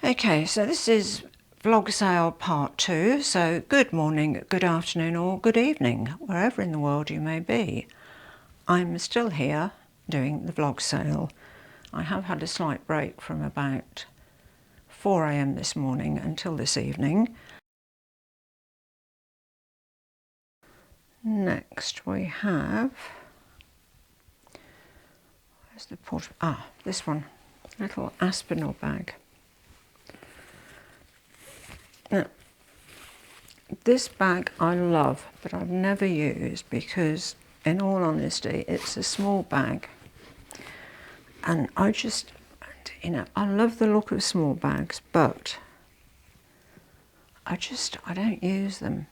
Okay, so this is vlog sale part 2, so good morning, good afternoon or good evening, wherever in the world you may be. I'm still here doing the vlog sale. I have had a slight break from about 4 AM this morning until this evening. Next we have, where's the this one, little Aspinal bag. Now, this bag I love, but I've never used because, in all honesty, it's a small bag. And I just, I love the look of small bags, but I don't use them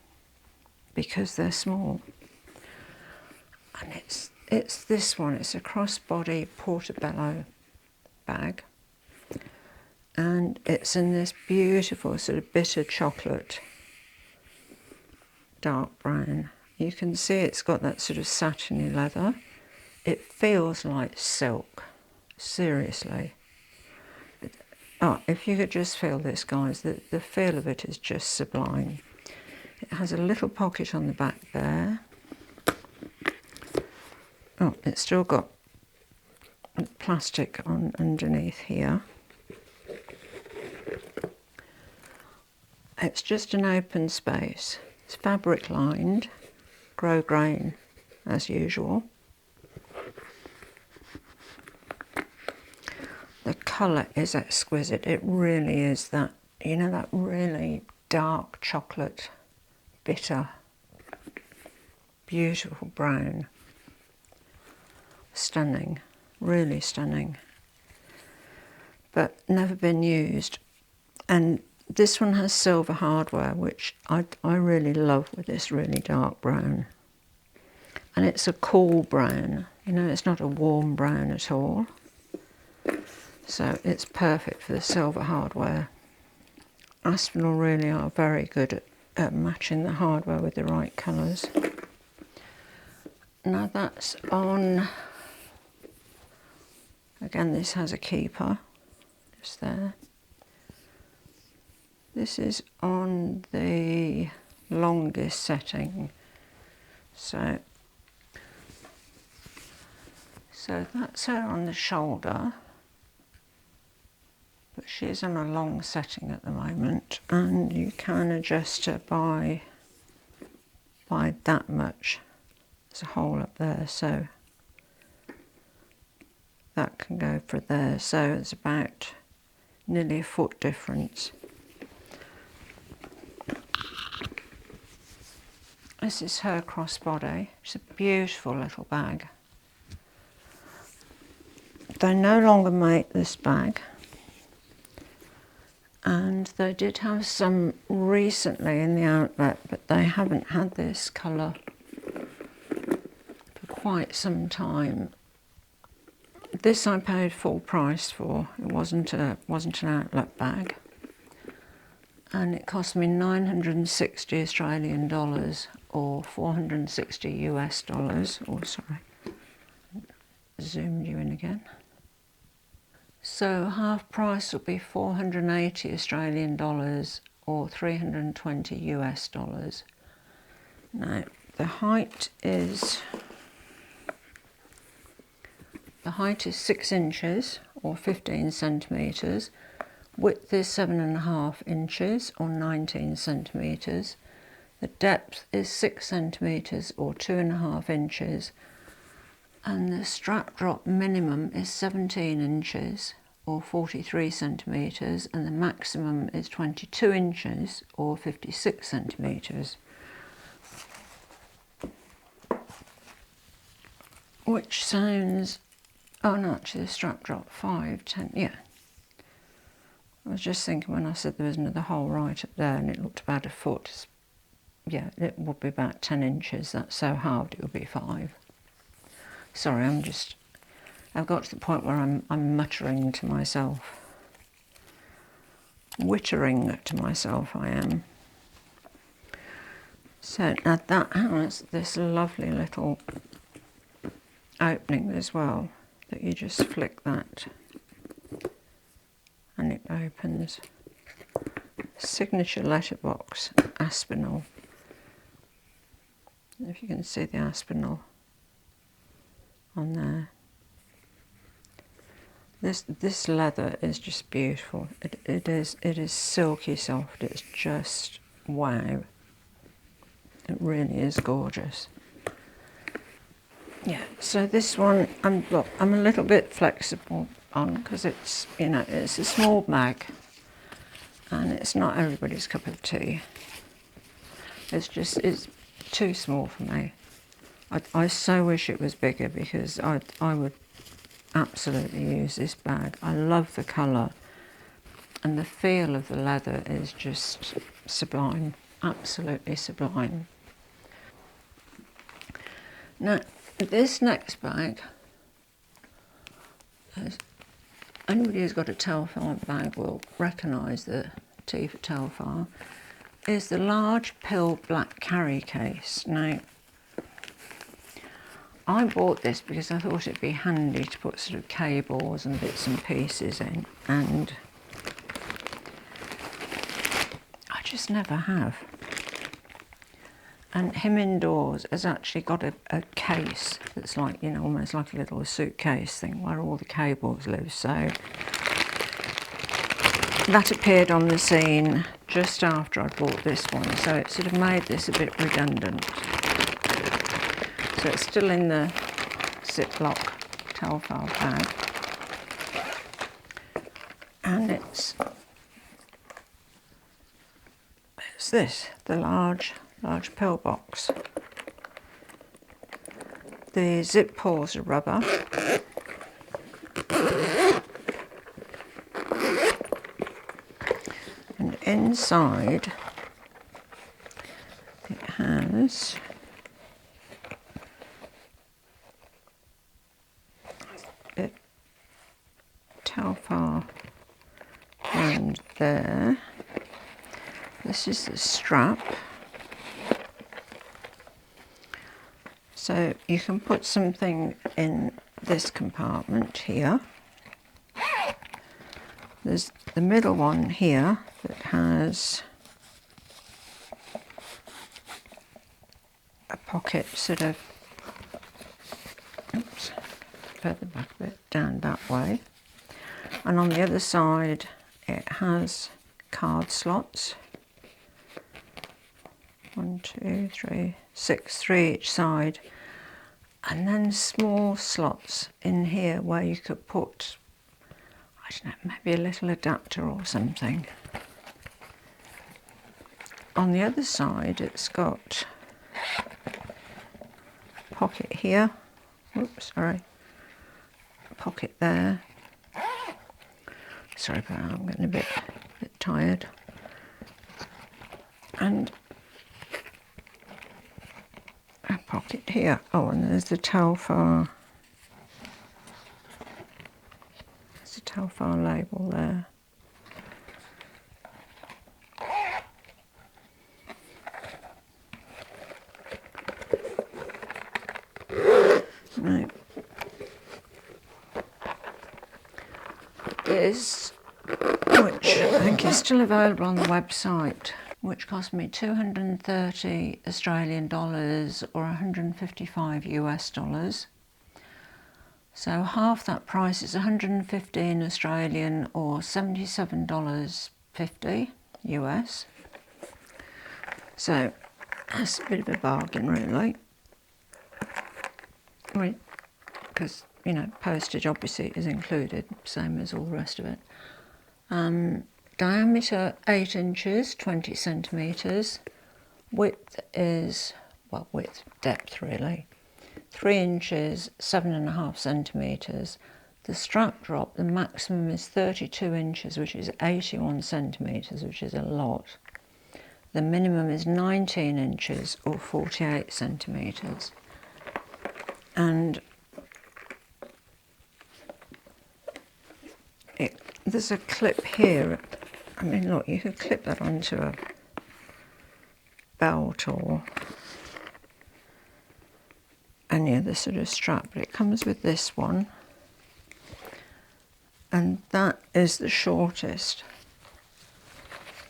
because they're small. And it's this one, it's a crossbody Portobello bag. And it's in this beautiful sort of bitter chocolate, dark brown. You can see it's got that sort of satiny leather. It feels like silk, seriously. Oh, if you could just feel this, guys, the feel of it is just sublime. It has a little pocket on the back there. Oh, it's still got plastic on underneath here. It's just an open space. It's fabric lined, grosgrain as usual. The colour is exquisite. It really is that, you know, that really dark chocolate, bitter, beautiful brown. Stunning, really stunning. But never been used. And this one has silver hardware, which I really love with this really dark brown. And it's a cool brown, you know, it's not a warm brown at all. So it's perfect for the silver hardware. Aspinal really are very good at matching the hardware with the right colours. Now that's on, again this has a keeper, just there. This is on the longest setting, so that's her on the shoulder, but she's on a long setting at the moment, and you can adjust her by that much. There's a hole up there, so that can go for there, so it's about nearly a foot difference. This is her crossbody. It's a beautiful little bag. They no longer make this bag, and they did have some recently in the outlet, but they haven't had this colour for quite some time. This I paid full price for. It wasn't an outlet bag. And it cost me 960 Australian dollars or 460 US dollars. Oh, sorry, zoomed you in again. So half price will be 480 Australian dollars or 320 US dollars. Now the height is 6 inches or 15 centimetres. Width is 7.5 inches or 19 centimetres. The depth is 6 centimetres or 2.5 inches. And the strap drop minimum is 17 inches or 43 centimetres, and the maximum is 22 inches or 56 centimetres. Which sounds, oh no, actually the strap drop 5, 10, yeah. I was just thinking when I said there was another hole right up there and it looked about a foot. Yeah, it would be about 10 inches. That's so hard it would be 5. Sorry, I've got to the point where I'm muttering to myself. Wittering to myself I am. So now that has this lovely little opening as well, that you just flick that and it opens. signature letterbox, Aspinal. If you can see the Aspinal on there. This leather is just beautiful. It is silky soft. It's just wow. It really is gorgeous. Yeah. So this one, I'm a little bit flexible on because it's, you know, it's a small bag and it's not everybody's cup of tea. It's too small for me. I so wish it was bigger because I would absolutely use this bag. I love the colour and the feel of the leather is just sublime, absolutely sublime. Now this next bag, anybody who's got a Telfar bag will recognise the T for Telfar, is the large pill black carry case. Now I bought this because I thought it'd be handy to put sort of cables and bits and pieces in, and I just never have. And him indoors has actually got a case that's like, you know, almost like a little suitcase thing where all the cables live. So that appeared on the scene just after I bought this one, so it sort of made this a bit redundant. So it's still in the Ziploc Telfar bag, and it's this, the large pill box. The zip pulls are rubber. And inside it has a Telfar brand there. This is the strap. So you can put something in this compartment here. There's the middle one here that has a pocket sort of, oops, further back a bit, down that way. And on the other side it has card slots. 1, 2, 3, 6, 3 each side. And then small slots in here where you could put, I don't know, maybe a little adapter or something. On the other side it's got a pocket here, oops, sorry, a pocket there. Sorry about that, I'm getting a bit tired. And a pocket here. Oh, and there's the Telfar. There's a Telfar label there. Right. This, which I think is still available on the website, which cost me 230 Australian dollars or 155 US dollars. So half that price is 115 Australian or $77.50 US. So that's a bit of a bargain really. Because, you know, postage obviously is included, same as all the rest of it. Diameter 8 inches, 20 centimetres. Width is, well, depth really, 3 inches, 7.5 centimetres. The strap drop, the maximum is 32 inches, which is 81 centimetres, which is a lot. The minimum is 19 inches or 48 centimetres. And there's a clip here. I mean, look, you could clip that onto a belt or any other sort of strap, but it comes with this one, and that is the shortest.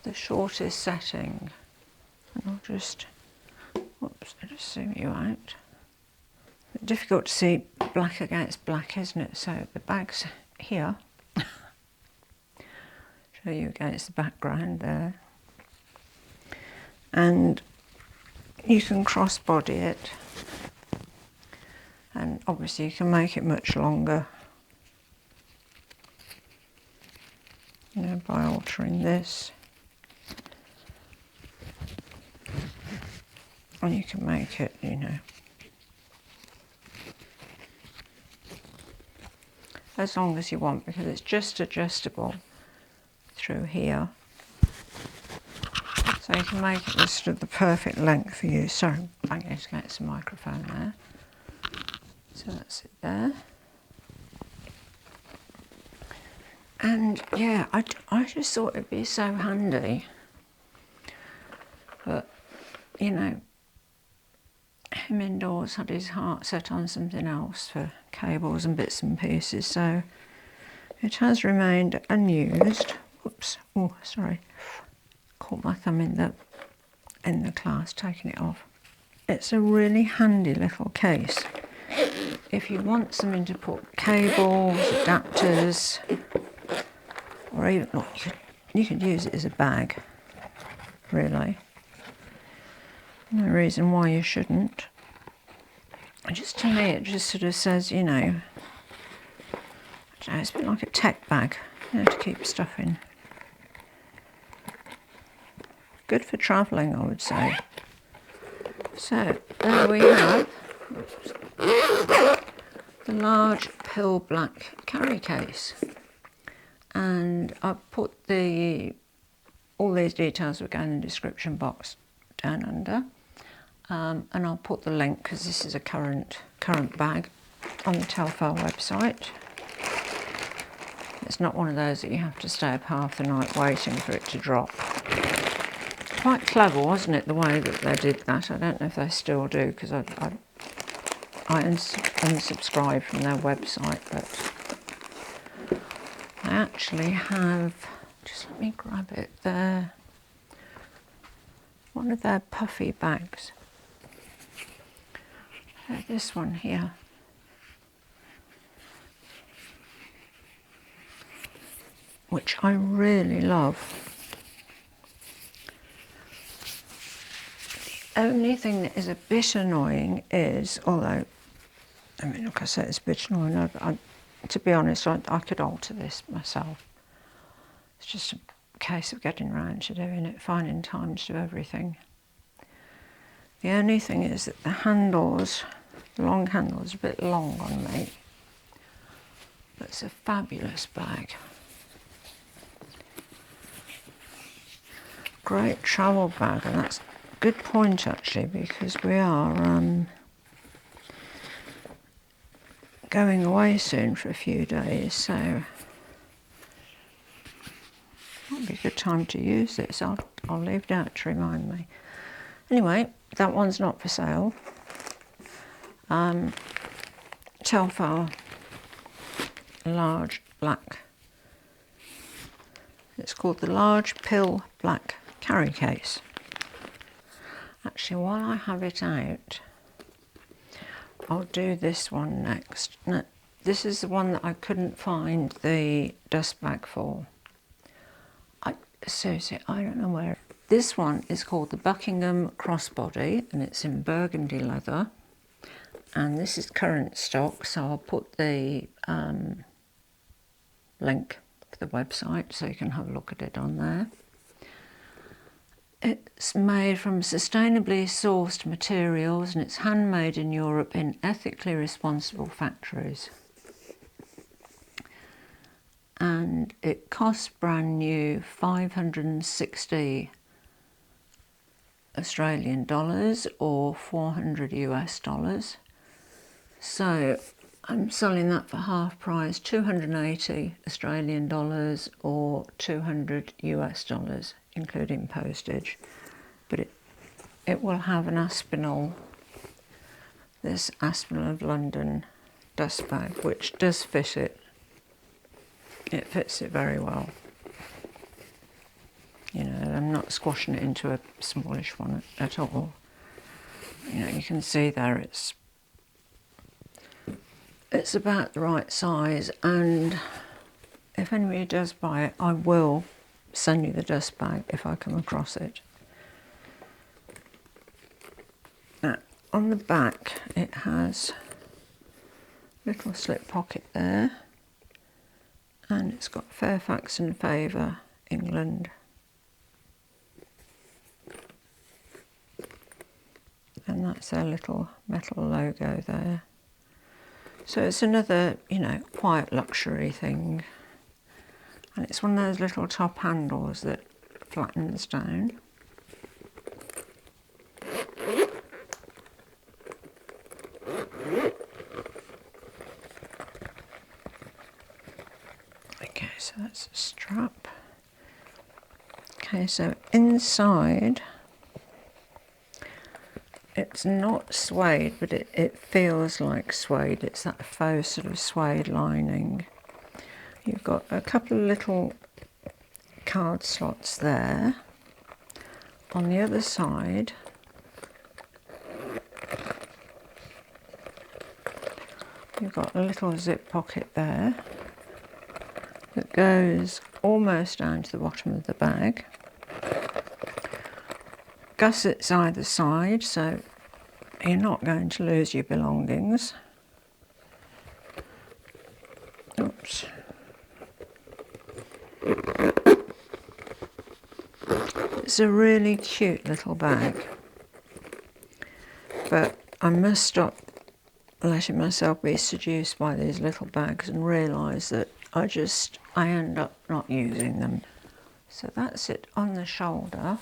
the shortest setting. And I'll just, whoops, I'll just zoom you out. It's difficult to see black against black, isn't it? So the bag's here. Show you against the background there. And you can crossbody it. And obviously you can make it much longer, you know, by altering this. And you can make it, you know, as long as you want, because it's just adjustable through here. So you can make it just the perfect length for you. Sorry, I'm going to get some microphone there. So that's it there. And yeah, I just thought it'd be so handy. But, you know, him indoors had his heart set on something else for cables and bits and pieces, so it has remained unused. Whoops, oh sorry, caught my thumb in the class, taking it off. It's a really handy little case. If you want something to put cables, adapters, or even, look, you could use it as a bag, really. No reason why you shouldn't. Just to me, it just sort of says, you know, I don't know, it's a bit like a tech bag, you know, to keep stuff in. Good for travelling, I would say. So there we have the large pill black carry case, and I've put all these details will go in the description box down under, and I'll put the link, because this is a current bag, on the Telfar website. It's not one of those that you have to stay up half the night waiting for it to drop. Quite clever, wasn't it, the way that they did that? I don't know if they still do, because I unsubscribed from their website, but I actually have, just let me grab it there, one of their puffy bags. This one here. Which I really love. The only thing that is a bit annoying is, although, I mean, like I said, it's a bit annoying, but to be honest, I could alter this myself. It's just a case of getting around to doing it, finding time to do everything. The only thing is that the handles, the long handle is a bit long on me, but it's a fabulous bag. Great travel bag, and that's a good point actually, because we are going away soon for a few days, so might be a good time to use this. I'll leave it out to remind me. Anyway, that one's not for sale. Telfar large black. It's called the large pill black carry case. Actually, while I have it out, I'll do this one next. Now, this is the one that I couldn't find the dust bag for. Seriously, I don't know where. This one is called the Buckingham Crossbody, and it's in Burgundy leather. And this is current stock, so I'll put the link to the website so you can have a look at it on there. It's made from sustainably sourced materials, and it's handmade in Europe in ethically responsible factories. And it costs brand new 560 Australian dollars or 400 US dollars. So I'm selling that for half price, 280 Australian dollars or 200 US dollars, including postage. But it will have an Aspinal, this Aspinal of London dust bag, which does fit it. It fits it very well. You know, not squashing it into a smallish one at all. You know, you can see there it's about the right size, and if anybody does buy it, I will send you the dust bag if I come across it. Now, on the back it has a little slip pocket there, and it's got Fairfax and Favour, England. And that's their little metal logo there. So it's another, you know, quiet luxury thing. And it's one of those little top handles that flattens down. Okay, so that's a strap. Okay, so inside, it's not suede, but it feels like suede. It's that faux sort of suede lining. You've got a couple of little card slots there. On the other side, you've got a little zip pocket there that goes almost down to the bottom of the bag. Gussets either side, so you're not going to lose your belongings. Oops. It's a really cute little bag, but I must stop letting myself be seduced by these little bags and realise that I end up not using them. So that's it on the shoulder.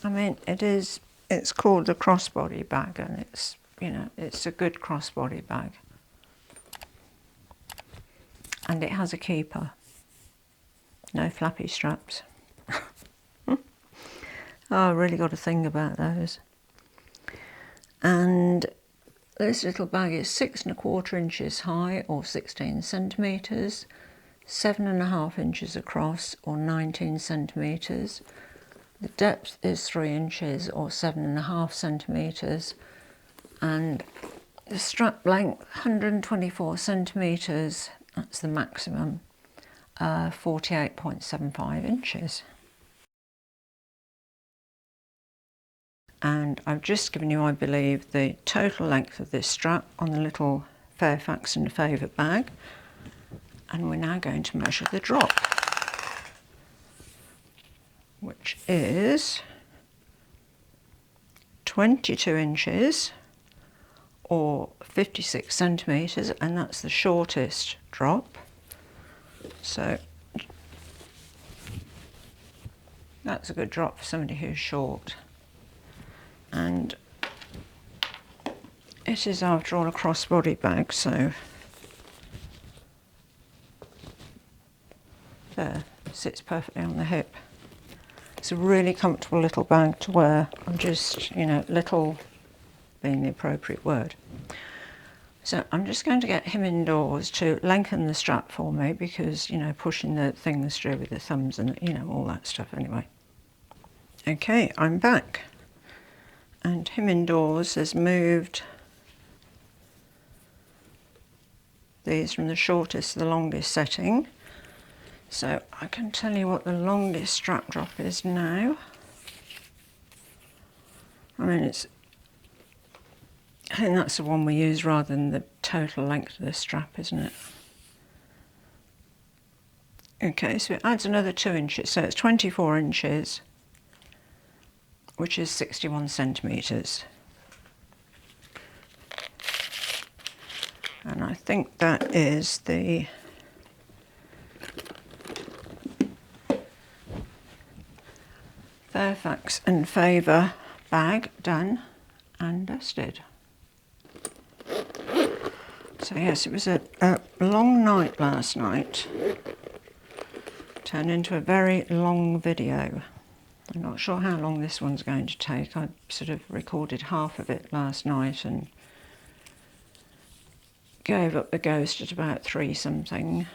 I mean, it's called the crossbody bag, and it's, you know, it's a good crossbody bag. And it has a keeper. No flappy straps. Oh, I really got to think about those. And this little bag is 6 1/4 inches high, or 16 centimetres, 7.5 inches across, or 19 centimetres. The depth is 3 inches, or 7.5 centimetres, and the strap length 124 centimetres. That's the maximum. 48.75 inches. And I've just given you, I believe, the total length of this strap on the little Fairfax and Favour bag. And we're now going to measure the drop, which is 22 inches or 56 centimetres, and that's the shortest drop. So that's a good drop for somebody who's short. And it is, after all, a crossbody bag, so there, sits perfectly on the hip. It's a really comfortable little bag to wear. I'm just, you know, little being the appropriate word. So I'm just going to get him indoors to lengthen the strap for me, because, you know, pushing the things through with the thumbs and, you know, all that stuff anyway. Okay, I'm back. And him indoors has moved these from the shortest to the longest setting. So I can tell you what the longest strap drop is now. I mean, I think that's the one we use rather than the total length of the strap, isn't it? Okay, so it adds another 2 inches, so it's 24 inches, which is 61 centimetres. And I think that is the Fairfax and Favour bag done and dusted. So yes, it was a long night last night. Turned into a very long video. I'm not sure how long this one's going to take. I sort of recorded half of it last night and gave up the ghost at about 3 something.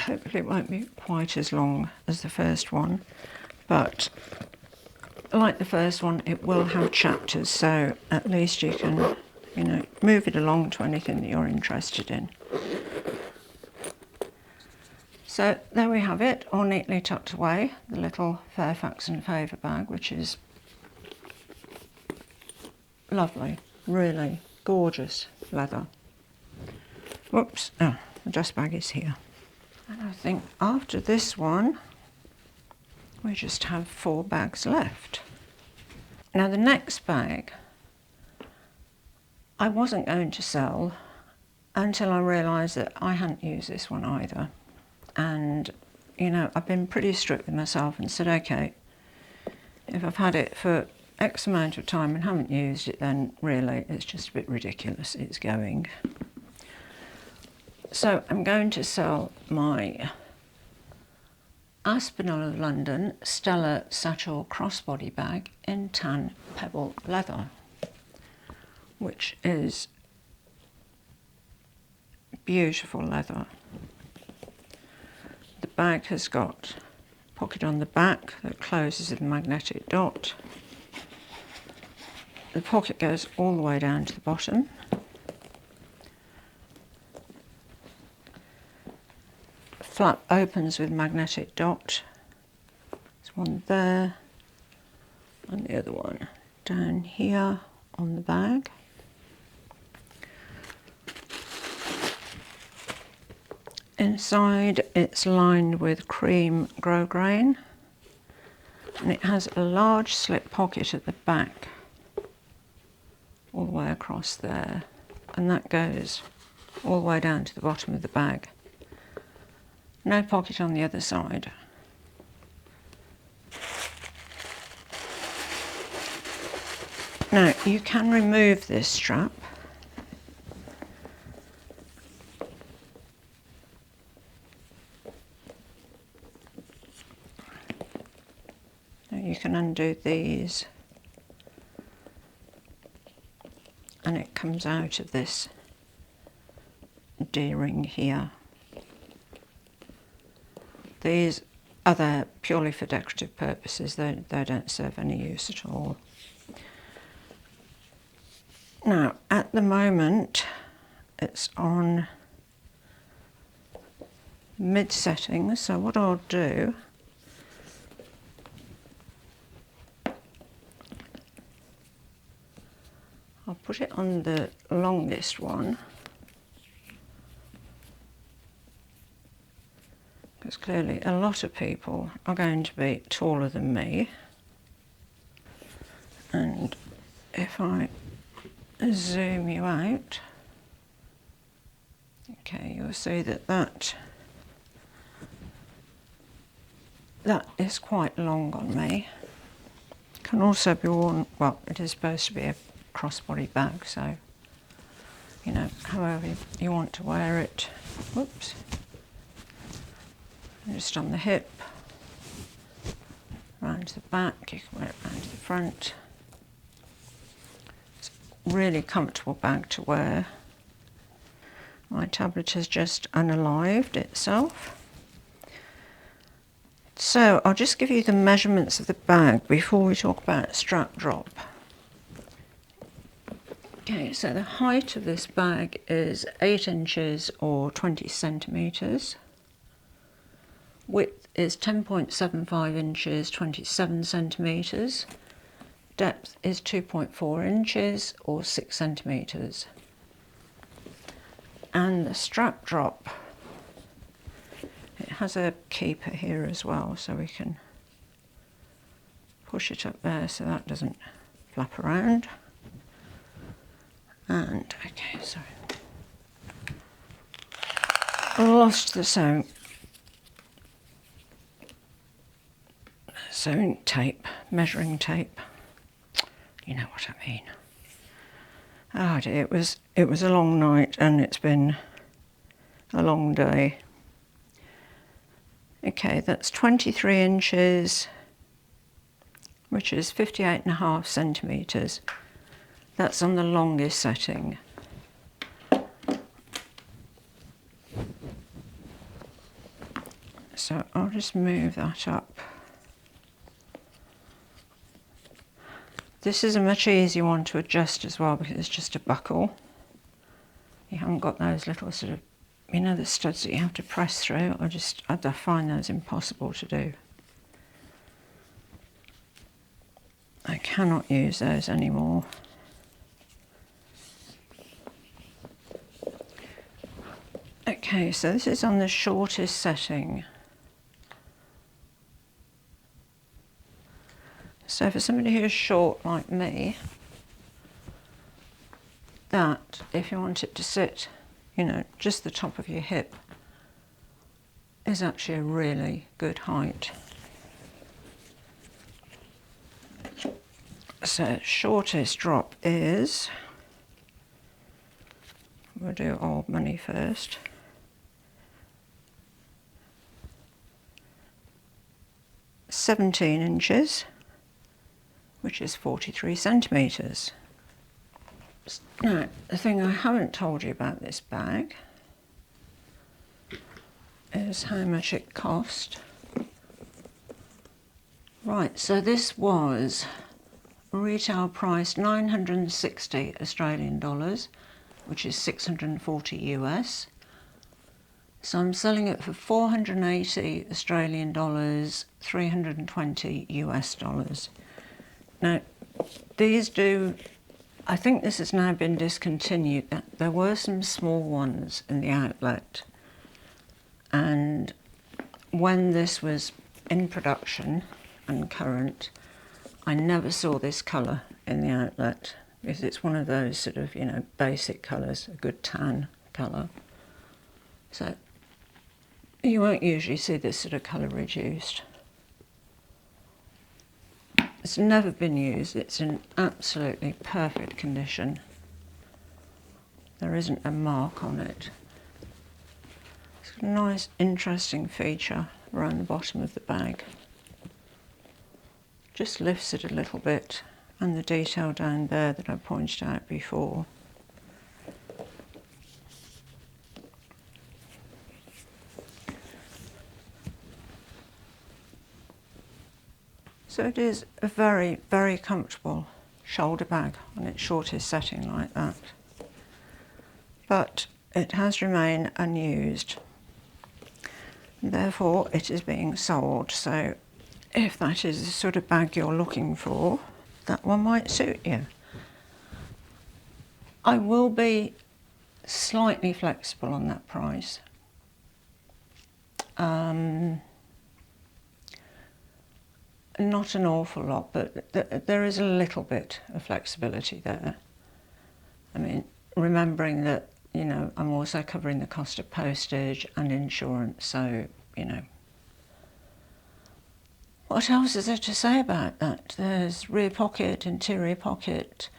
hopefully it won't be quite as long as the first one, but like the first one, it will have chapters, so at least you can, you know, move it along to anything that you're interested in. So there we have it, all neatly tucked away, the little Fairfax and Favour bag, which is lovely, really gorgeous leather. Whoops, oh, the dust bag is here. And I think after this one, we just have 4 bags left. Now the next bag, I wasn't going to sell until I realised that I hadn't used this one either. And, you know, I've been pretty strict with myself and said, okay, if I've had it for X amount of time and haven't used it, then really it's just a bit ridiculous, it's going. So I'm going to sell my Aspinal of London Stella Satchel Crossbody bag in tan Pebble leather, which is beautiful leather. The bag has got a pocket on the back that closes with a magnetic dot. The pocket goes all the way down to the bottom. Flap opens with magnetic dot. There's one there and the other one down here on the bag. Inside it's lined with cream grosgrain, and it has a large slip pocket at the back all the way across there, and that goes all the way down to the bottom of the bag. No pocket on the other side. Now you can remove this strap. Now you can undo these and it comes out of this D-ring here. These are there purely for decorative purposes, they don't serve any use at all. Now, at the moment, it's on mid-setting, so what I'll do, I'll put it on the longest one, because clearly a lot of people are going to be taller than me. And if I zoom you out, okay, you'll see that that is quite long on me. Can also be worn, well, it is supposed to be a crossbody bag, so, you know, however you want to wear it. Whoops. Just on the hip, round to the back, you can wear it round to the front. It's a really comfortable bag to wear. My tablet has just unalived itself. So I'll just give you the measurements of the bag before we talk about strap drop. Okay, so the height of this bag is 8 inches or 20 centimetres. Width is 10.75 inches, 27 centimetres. Depth is 2.4 inches or 6 centimetres. And the strap drop, it has a keeper here as well, so we can push it up there so that doesn't flap around. And, okay, sorry. I lost the sewing tape, measuring tape. You know what I mean. Oh dear, it was a long night and it's been a long day. Okay, that's 23 inches, which is 58.5 centimetres. That's on the longest setting. so I'll just move that up. This is a much easier one to adjust as well because it's just a buckle. You haven't got those little sort of, you know, the studs that you have to press through. I find those impossible to do. I cannot use those anymore. Okay, so this is on the shortest setting. So for somebody who's short like me, that, if you want it to sit, you know, just the top of your hip, is actually a really good height. So shortest drop is, we'll do old money first. £17, which is 43 centimetres. Now, the thing I haven't told you about this bag is how much it cost. Right, so this was retail price 960 Australian dollars, which is 640 US. So I'm selling it for 480 Australian dollars, 320 US dollars. Now, these do, I think this has now been discontinued. There were some small ones in the outlet, and when this was in production and current, I never saw this colour in the outlet because it's one of those sort of, you know, basic colours, a good tan colour. So you won't usually see this sort of colour reduced. It's never been used. It's in absolutely perfect condition. There isn't a mark on it. It's a nice, interesting feature around the bottom of the bag. Just lifts it a little bit, and the detail down there that I pointed out before. So it is a very, very comfortable shoulder bag on its shortest setting like that. But it has remained unused. Therefore, it is being sold. So if that is the sort of bag you're looking for, that one might suit you. I will be slightly flexible on that price. Not an awful lot, but there is a little bit of flexibility there. I mean, remembering that, you know, I'm also covering the cost of postage and insurance, so, you know. What else is there to say about that? There's rear pocket, interior pocket.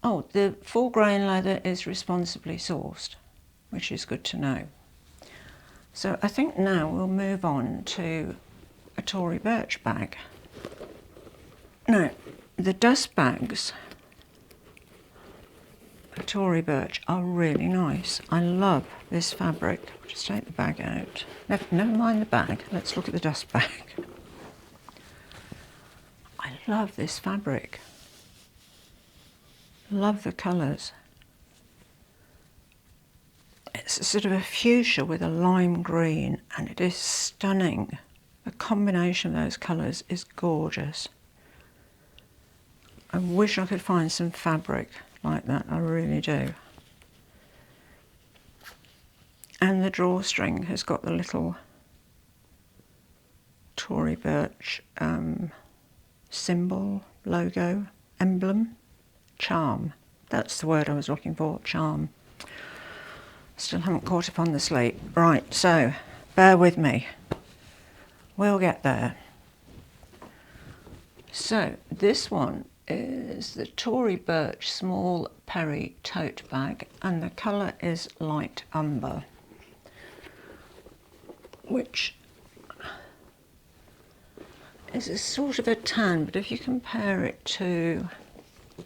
Oh, the full grain leather is responsibly sourced, which is good to know. So I think now we'll move on to a Tory Burch bag. Now, the dust bags for Tory Burch are really nice. I love this fabric. I'll just take the bag out. Never mind the bag, let's look at the dust bag. I love this fabric. Love the colours. It's a sort of a fuchsia with a lime green, and it is stunning. The combination of those colours is gorgeous. I wish I could find some fabric like that, I really do. And the drawstring has got the little Tory Burch symbol, logo, emblem, charm. That's the word I was looking for, charm. Still haven't caught up on the sleep. Right, so bear with me. We'll get there. So this one is the Tory Burch Small Perry Tote Bag, and the colour is Light Umber, which is a sort of a tan, but if you compare it to, I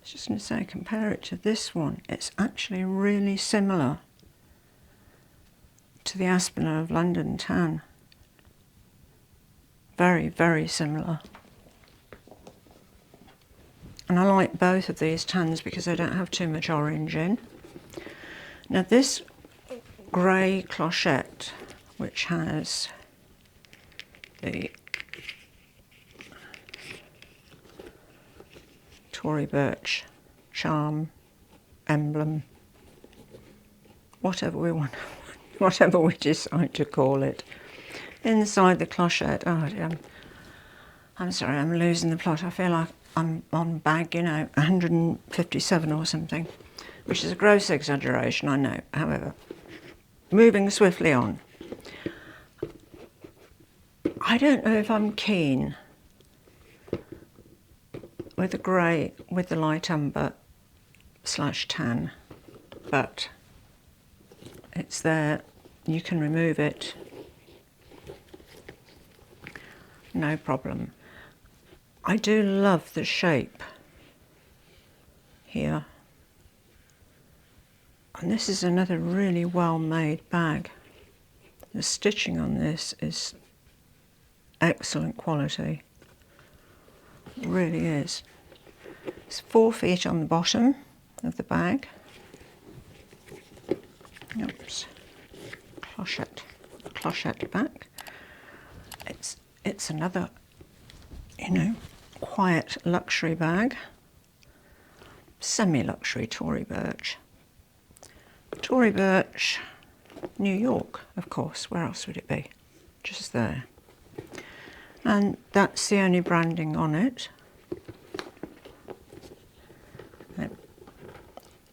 was just going to say, compare it to this one, it's actually really similar. to the Aspinal of London tan. Very, very similar. And I like both of these tans because they don't have too much orange in. Now this grey clochette, which has the Tory Burch charm, emblem, whatever we want, whatever we decide to call it. Inside the clochette, I'm sorry, I'm losing the plot. I feel like I'm on bag, 157 or something, which is a gross exaggeration, I know. However, moving swiftly on. I don't know if I'm keen with the grey, with the light umber / tan, but it's there. You can remove it, no problem. I do love the shape here, and this is another really well made bag. The stitching on this is excellent quality, it really is. It's 4 feet on the bottom of the bag. Oops, clochette back. It's another, quiet luxury bag. Semi-luxury Tory Burch. Tory Burch, New York, of course. Where else would it be? Just there. And that's the only branding on it.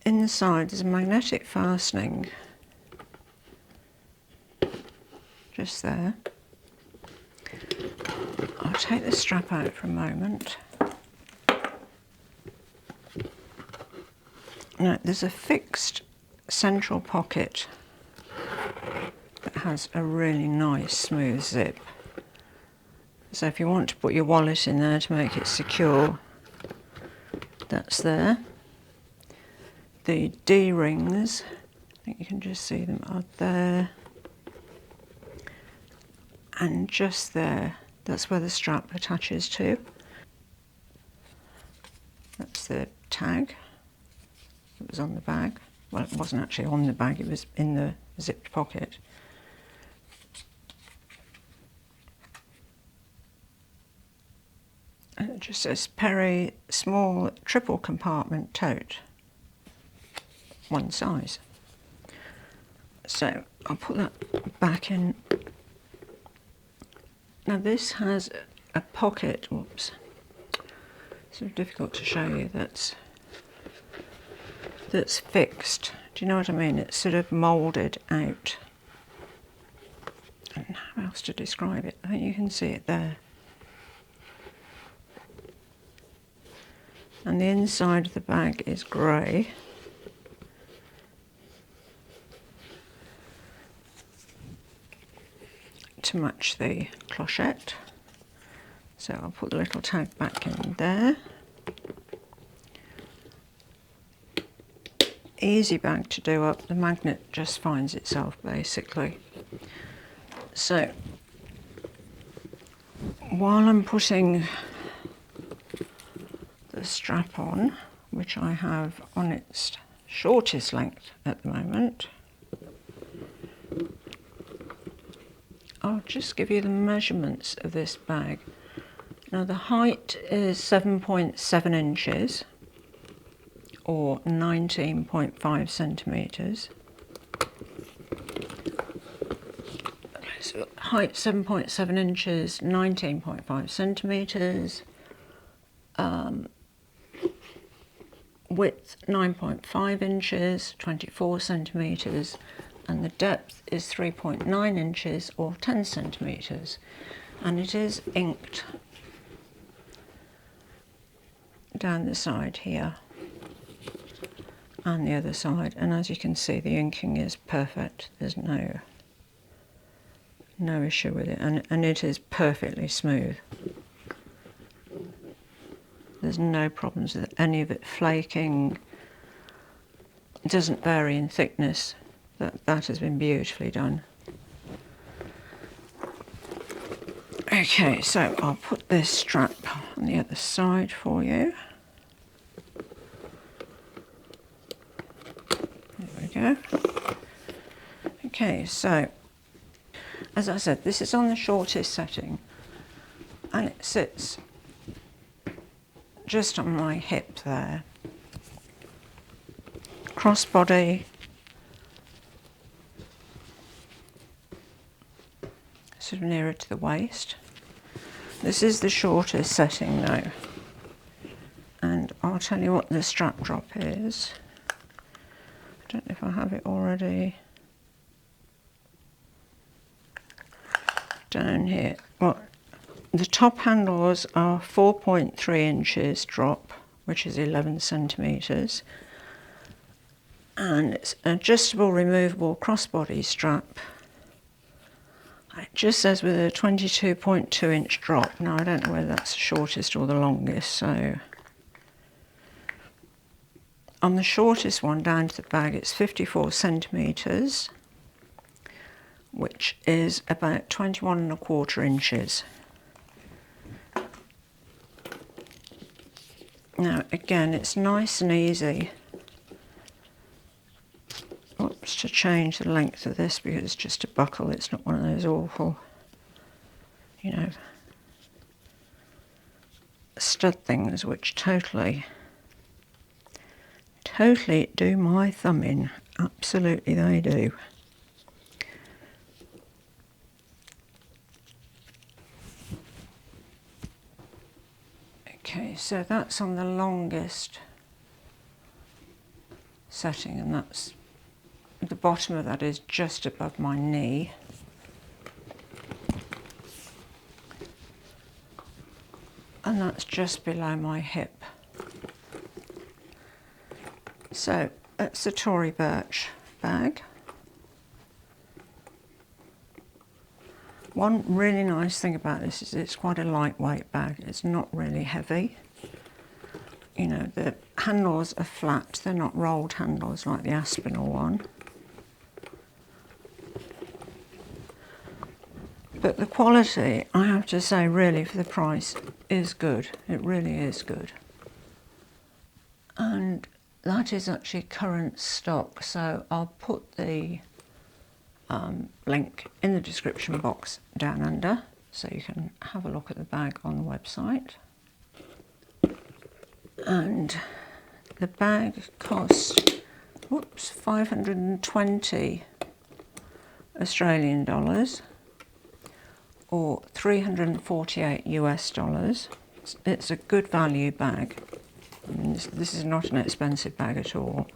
Inside there's a magnetic fastening, just there. I'll take the strap out for a moment. Now, there's a fixed central pocket that has a really nice smooth zip. So if you want to put your wallet in there to make it secure, that's there. The D-rings, I think you can just see them, are there. And just there, that's where the strap attaches to. That's the tag that was on the bag. Well, it wasn't actually on the bag, it was in the zipped pocket. And it just says Perry small triple compartment tote, one size. So I'll put that back in. Now this has a pocket, whoops, sort of difficult to show you, that's fixed. Do you know what I mean? It's sort of moulded out. I don't know how else to describe it. I think you can see it there. And the inside of the bag is grey. To match the clochette. So I'll put the little tag back in there. Easy bag to do up, the magnet just finds itself basically. So while I'm putting the strap on, which I have on its shortest length at the moment, I'll just give you the measurements of this bag. Now the height is 7.7 inches or 19.5 centimetres. So height 7.7 inches, 19.5 centimetres. Width 9.5 inches, 24 centimetres. And the depth is 3.9 inches or 10 centimetres, and it is inked down the side here and the other side, and as you can see the inking is perfect. There's no issue with it, and it is perfectly smooth. There's no problems with any of it flaking. It doesn't vary in thickness. That has been beautifully done. Okay, so I'll put this strap on the other side for you. There we go. Okay, so as I said, this is on the shortest setting and it sits just on my hip there. Crossbody, sort of nearer to the waist. This is the shortest setting though, and I'll tell you what the strap drop is. I don't know if I have it already down here. Well, the top handles are 4.3 inches drop, which is 11 centimetres, and it's an adjustable removable crossbody strap. It just says with a 22.2 inch drop. Now I don't know whether that's the shortest or the longest, so on the shortest one down to the bag it's 54 centimetres, which is about 21.25 inches. Now again, it's nice and easy to change the length of this because it's just a buckle. It's not one of those awful, you know, stud things which totally do my thumb in. Absolutely they do. Okay, so that's on the longest setting, and that's the bottom of that is just above my knee. And that's just below my hip. So that's the Tory Burch bag. One really nice thing about this is it's quite a lightweight bag. It's not really heavy. You know, the handles are flat. They're not rolled handles like the Aspinal one. But the quality, I have to say, really for the price is good. It really is good. And that is actually current stock, so I'll put the link in the description box down under so you can have a look at the bag on the website. And the bag cost, whoops, 520 Australian dollars. Or 348 US dollars. It's a good value bag. I mean, this is not an expensive bag at all.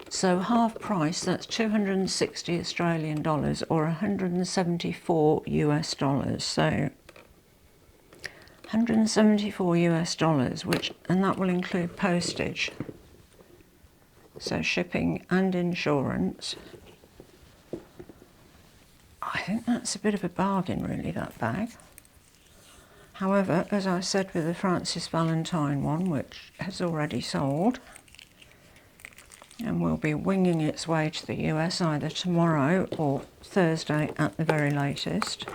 So half price, that's 260 Australian dollars or 174 US dollars. So 174 US dollars, and that will include postage. So shipping and insurance. I think that's a bit of a bargain really, that bag. However, as I said with the Francis Valentine one, which has already sold and will be winging its way to the US either tomorrow or Thursday at the very latest.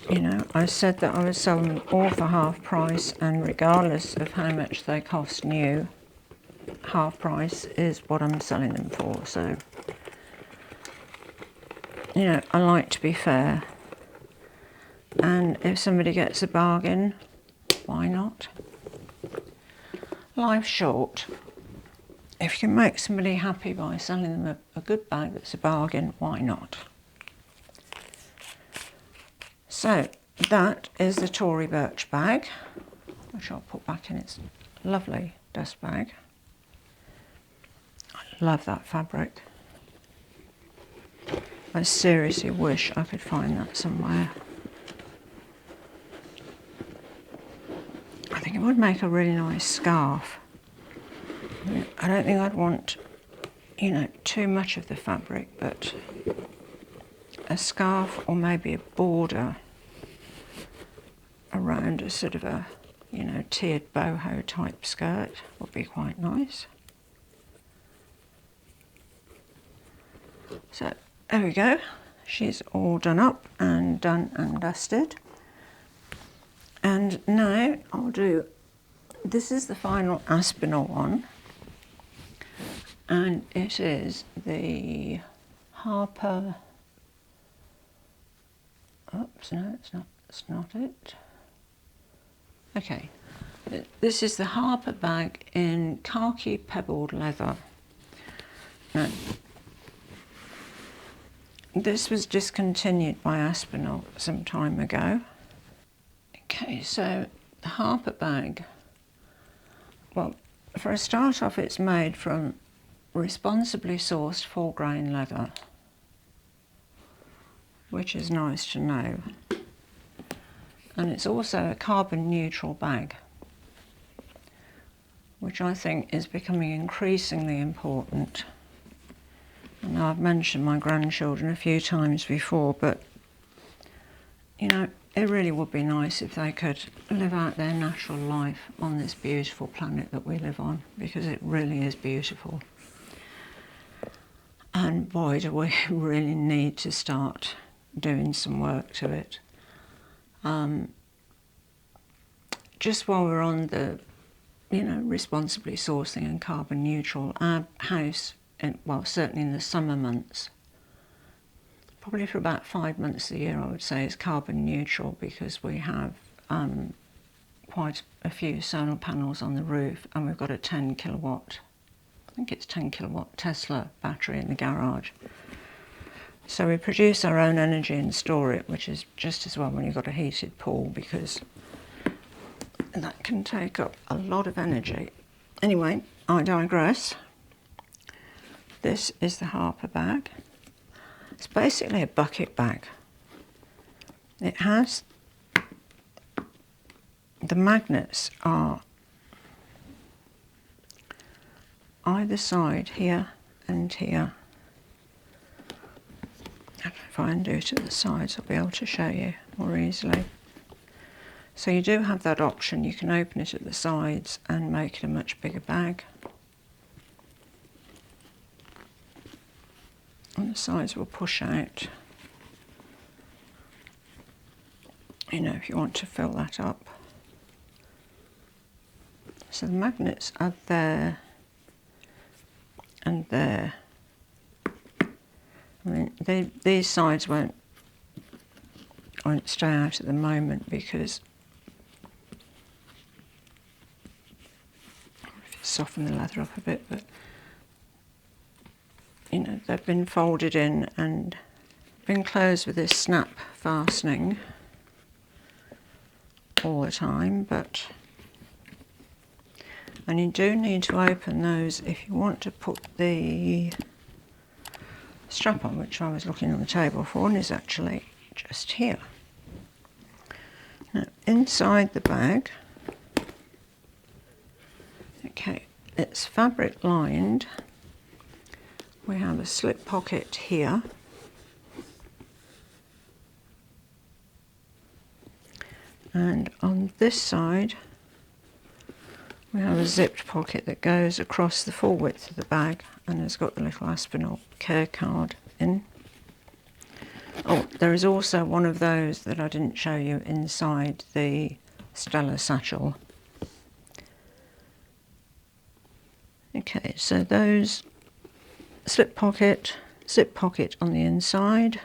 You know, I said that I would sell them all for half price, and regardless of how much they cost new, half price is what I'm selling them for. So, you know, I like to be fair, and if somebody gets a bargain, why not? Life's short. If you can make somebody happy by selling them a good bag that's a bargain, why not? So that is the Tory Burch bag, which I'll put back in its lovely dust bag. I love that fabric. I seriously wish I could find that somewhere. I think it would make a really nice scarf. I don't think I'd want, you know, too much of the fabric, but a scarf or maybe a border around a sort of a, you know, tiered boho type skirt would be quite nice. So there we go. she's all done up and done and dusted. And now I'll do, this is the final Aspinal one, and it is the Harper, oops, no, it's not it. Okay, this is the Harper bag in khaki pebbled leather. Now, this was discontinued by Aspinal some time ago. Okay, so the Harper bag, well, for a start off, it's made from responsibly sourced full grain leather, which is nice to know. And it's also a carbon neutral bag, which I think is becoming increasingly important. And I've mentioned my grandchildren a few times before, but you know, it really would be nice if they could live out their natural life on this beautiful planet that we live on, because it really is beautiful. And boy, do we really need to start doing some work to it. Just while we're on the, you know, responsibly sourcing and carbon neutral, our house, well, certainly in the summer months, probably for about 5 months a year, I would say, is carbon neutral, because we have quite a few solar panels on the roof, and we've got a 10 kilowatt, I think it's 10 kilowatt Tesla battery in the garage. So we produce our own energy and store it, which is just as well when you've got a heated pool, because that can take up a lot of energy. Anyway, I digress. This is the Harper bag. It's basically a bucket bag. It has, the magnets are either side, here and here. If I undo to the sides, I'll be able to show you more easily. So you do have that option. You can open it at the sides and make it a much bigger bag. And the sides will push out, you know, if you want to fill that up. So the magnets are there and there. I mean, these sides won't stay out at the moment, because soften the leather up a bit, but you know, they've been folded in and been closed with this snap fastening all the time, but, and you do need to open those if you want to put the strap on, which I was looking on the table for, and is actually just here. Now, inside the bag, okay, it's fabric lined. We have a slip pocket here. And on this side, we have a zipped pocket that goes across the full width of the bag and has got the little Aspinal care card in. Oh, there is also one of those that I didn't show you inside the Stella satchel. Okay, so those slip pocket, zip pocket on the inside.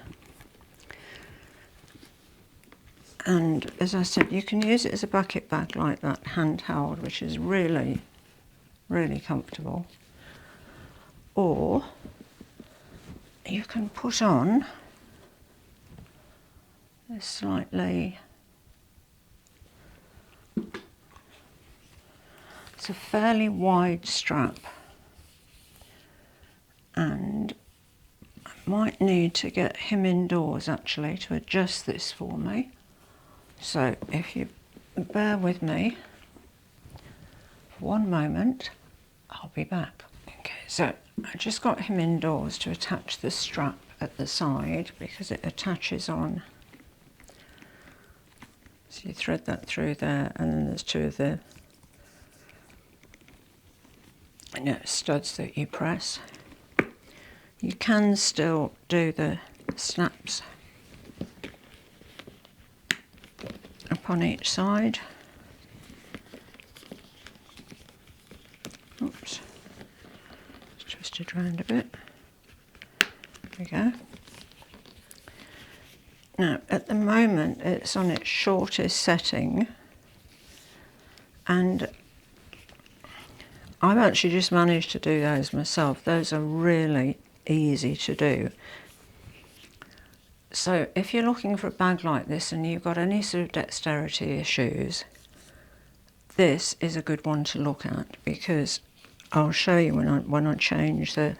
And as I said, you can use it as a bucket bag like that, handheld, which is really, really comfortable. Or you can put on this slightly, it's a fairly wide strap, and I might need to get him indoors actually to adjust this for me. So if you bear with me for one moment, I'll be back. Okay, so I just got him indoors to attach the strap at the side because it attaches on. So you thread that through there, and then there's two of the studs that you press. You can still do the snaps up on each side. Oops, it's twisted round a bit. There we go. Now, at the moment, it's on its shortest setting, and I've actually just managed to do those myself. Those are really easy to do. So if you're looking for a bag like this and you've got any sort of dexterity issues, this is a good one to look at, because I'll show you when I change the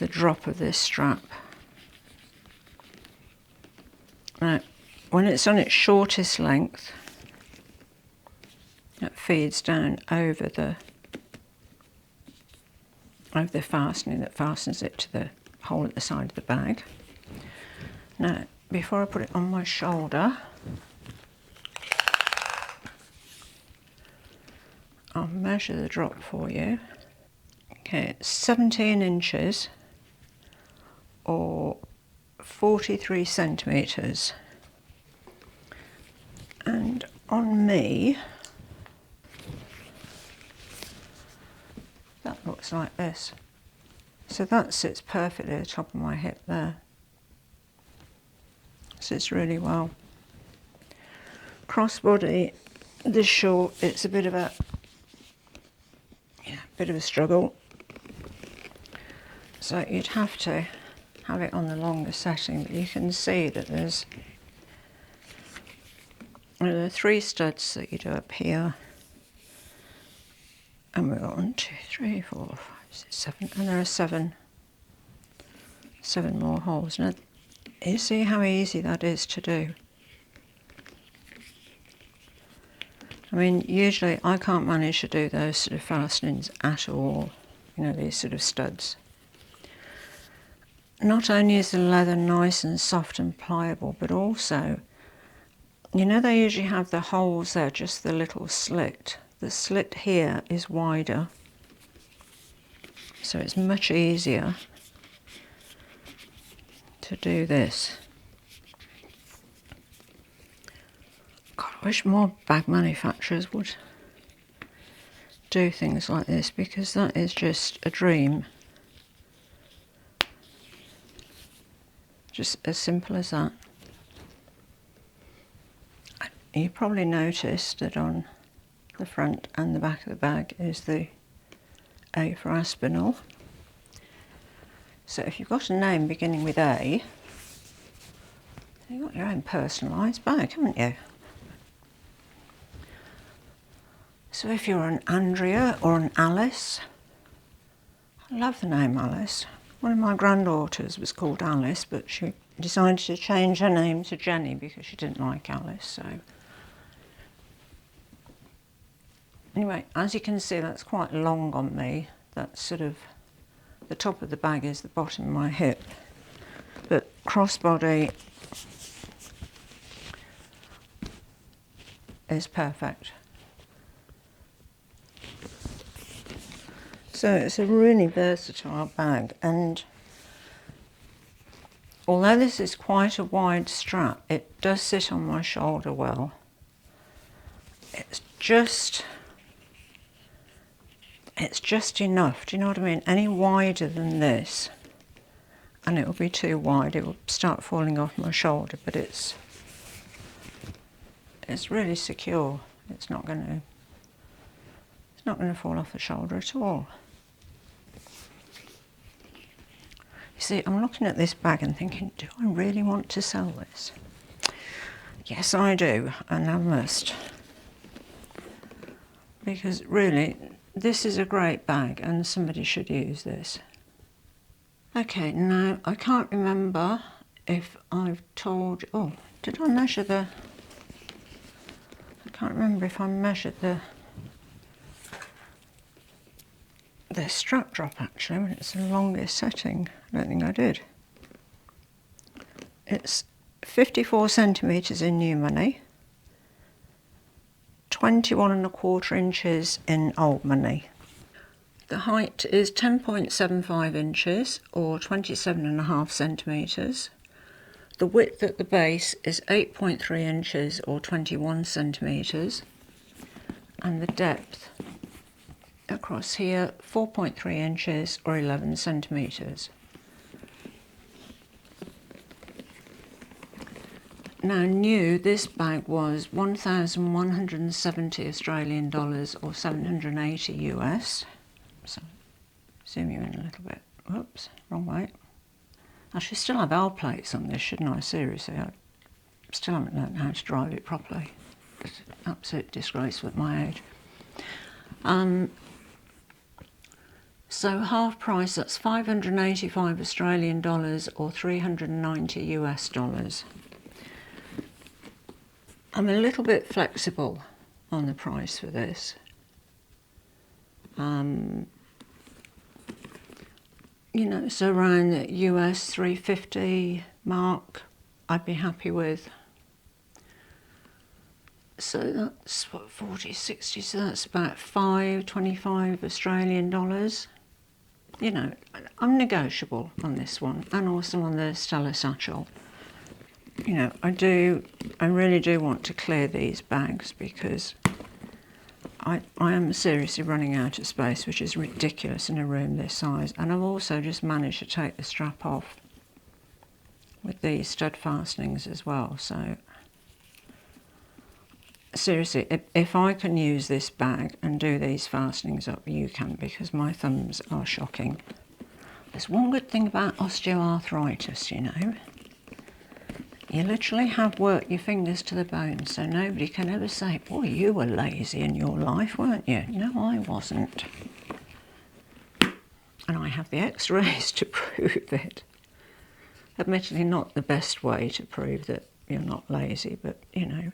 drop of this strap. Now, when it's on its shortest length, it feeds down over the fastening that fastens it to the hole at the side of the bag. Now, before I put it on my shoulder, I'll measure the drop for you. Okay, it's 17 inches or 43 centimetres. And on me, that looks like this. So that sits perfectly at the top of my hip there. Sits really well. Crossbody, this short, it's a bit of a struggle. So you'd have to have it on the longer setting, but you can see that there are 3 studs that you do up here, and we've got 1, 2, 3, 4, 5, 6, 7, and there are 7 more holes. Now, you see how easy that is to do. I mean, usually I can't manage to do those sort of fastenings at all, you know, these sort of studs. Not only is the leather nice and soft and pliable, but also, you know, they usually have the holes there, just the little slit. The slit here is wider, so it's much easier to do this. God, I wish more bag manufacturers would do things like this, because that is just a dream. Just as simple as that. You probably noticed that on the front and the back of the bag is the A for Aspinal. So if you've got a name beginning with A, you've got your own personalised bag, haven't you? So if you're an Andrea or an Alice, I love the name Alice. One of my granddaughters was called Alice, but she decided to change her name to Jenny because she didn't like Alice. So anyway, as you can see, that's quite long on me. That's sort of, the top of the bag is the bottom of my hip. But crossbody is perfect. So it's a really versatile bag, and although this is quite a wide strap, it does sit on my shoulder well. It's just enough, do you know what I mean? Any wider than this and it will be too wide, it will start falling off my shoulder, but it's really secure. It's not going to fall off the shoulder at all. You see, I'm looking at this bag and thinking, do I really want to sell this? Yes, I do, and I must. Because really, this is a great bag and somebody should use this. Okay, now I can't remember if I've told, oh, did I measure the, I can't remember if I measured the strap drop actually, when it's the longest setting. I don't think I did. It's 54 centimetres in new money, 21 1/4 inches in old money. The height is 10.75 inches or 27.5 centimetres. The width at the base is 8.3 inches or 21 centimetres. And the depth across here, 4.3 inches or 11 centimetres. Now new, this bag was 1,170 Australian dollars or 780 US. So zoom you in a little bit. Whoops, wrong way. I should still have L plates on this, shouldn't I? Seriously, I still haven't learned how to drive it properly. It's an absolute disgrace at my age. So half price, that's 585 Australian dollars or 390 US dollars. I'm a little bit flexible on the price for this. You know, so around the US 350 mark, I'd be happy with. So that's what, 40, 60, so that's about 525 Australian dollars. You know, I'm negotiable on this one, and also on the Stella Satchel. You know, I really do want to clear these bags because I am seriously running out of space, which is ridiculous in a room this size. And I've also just managed to take the strap off with these stud fastenings as well. So seriously, if I can use this bag and do these fastenings up, you can, because my thumbs are shocking. There's one good thing about osteoarthritis, you know. You literally have worked your fingers to the bone, so nobody can ever say, boy, you were lazy in your life, weren't you? No, I wasn't. And I have the x-rays to prove it. Admittedly not the best way to prove that you're not lazy, but, you know,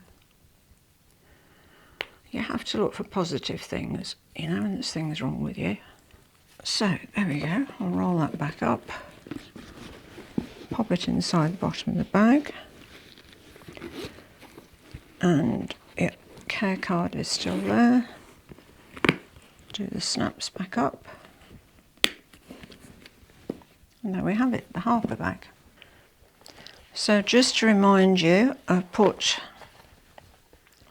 you have to look for positive things, you know, when there's things wrong with you. So, there we go. I'll roll that back up. Pop it inside the bottom of the bag. And yeah, care card is still there. Do the snaps back up. And there we have it, the Harper bag. So just to remind you, I've put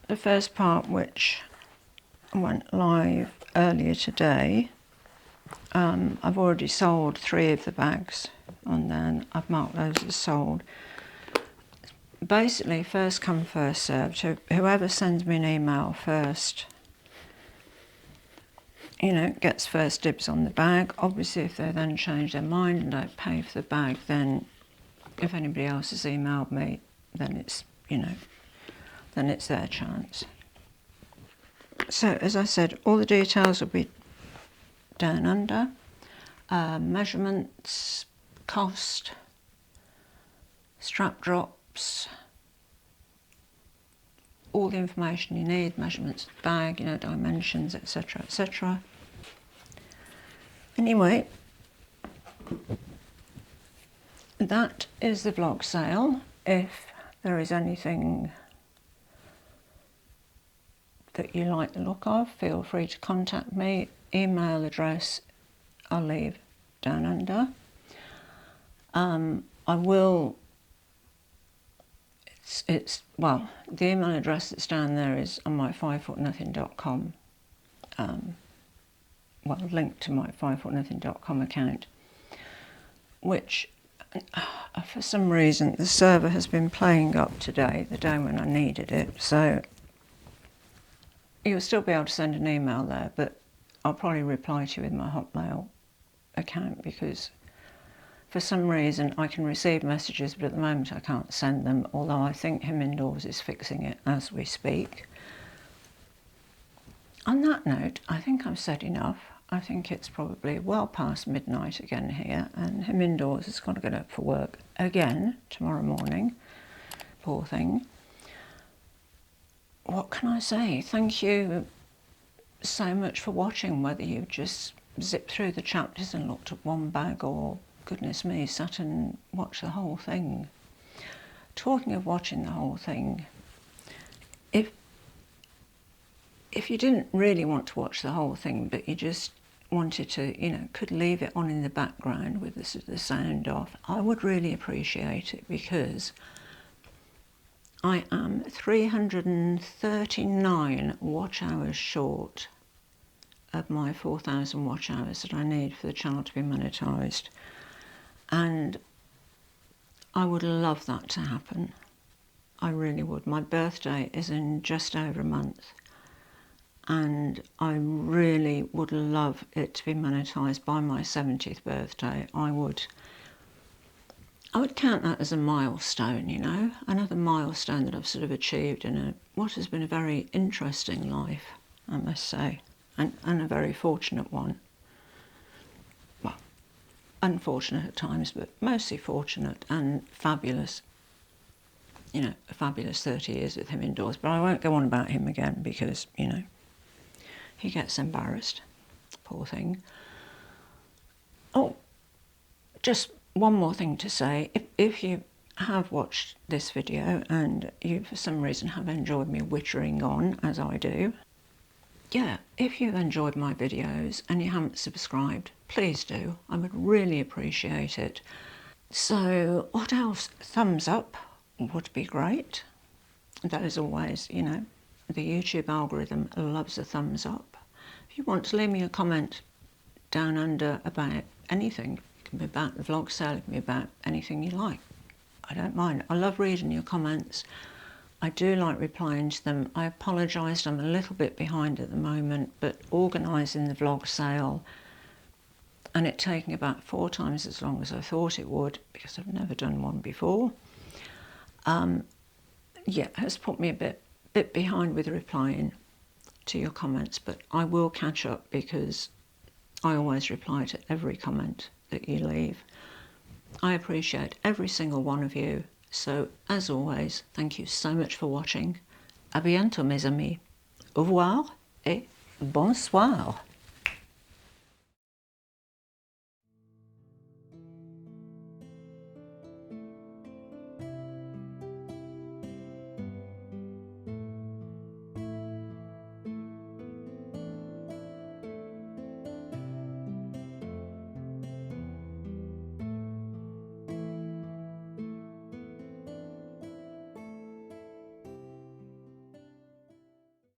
the first part, which went live earlier today. I've already sold 3 of the bags, and then I've marked those as sold. Basically, first come, first served. Whoever sends me an email first, you know, gets first dibs on the bag. Obviously, if they then change their mind and don't pay for the bag, then if anybody else has emailed me, then it's, you know, then it's their chance. So, as I said, all the details will be down under. Measurements, cost, strap drops, all the information you need, measurements of the bag, you know, dimensions, etc., etc. Anyway, that is the vlog sale. If there is anything that you like the look of, feel free to contact me. Email address I'll leave down under. I will, well, the email address that's down there is on my 5footnothing.com, well, link to my 5footnothing.com account, which for some reason the server has been playing up today, the day when I needed it, so you'll still be able to send an email there, but I'll probably reply to you with my Hotmail account, because for some reason I can receive messages, but at the moment I can't send them, although I think him indoors is fixing it as we speak. On that note, I think I've said enough. I think it's probably well past midnight again here, and him indoors has got to get up for work again tomorrow morning. Poor thing. What can I say? Thank you so much for watching, whether you just zipped through the chapters and looked at one bag, or, goodness me, sat and watched the whole thing. Talking of watching the whole thing, if you didn't really want to watch the whole thing, but you just wanted to, you know, could leave it on in the background with the sound off, I would really appreciate it, because I am 339 watch hours short of my 4,000 watch hours that I need for the channel to be monetised, and I would love that to happen. I really would. My birthday is in just over a month, and I really would love it to be monetised by my 70th birthday. I would count that as a milestone, you know, another milestone that I've sort of achieved in what has been a very interesting life, I must say, and a very fortunate one. Well, unfortunate at times, but mostly fortunate and fabulous. You know, a fabulous 30 years with him indoors. But I won't go on about him again because, you know, he gets embarrassed, poor thing. Oh, just one more thing to say. If you have watched this video and you for some reason have enjoyed me wittering on as I do, yeah, if you've enjoyed my videos and you haven't subscribed, please do. I would really appreciate it. So what else? Thumbs up would be great. That is always, you know, the YouTube algorithm loves a thumbs up. If you want to leave me a comment down under about anything, it can be about the vlog sale, it can be about anything you like. I don't mind. I love reading your comments. I do like replying to them. I apologise, I'm a little bit behind at the moment, but organising the vlog sale and it taking about 4 times as long as I thought it would, because I've never done one before, yeah, has put me a bit behind with replying to your comments, but I will catch up because I always reply to every comment that you leave. I appreciate every single one of you. So, as always, thank you so much for watching. À bientôt, mes amis. Au revoir et bonsoir.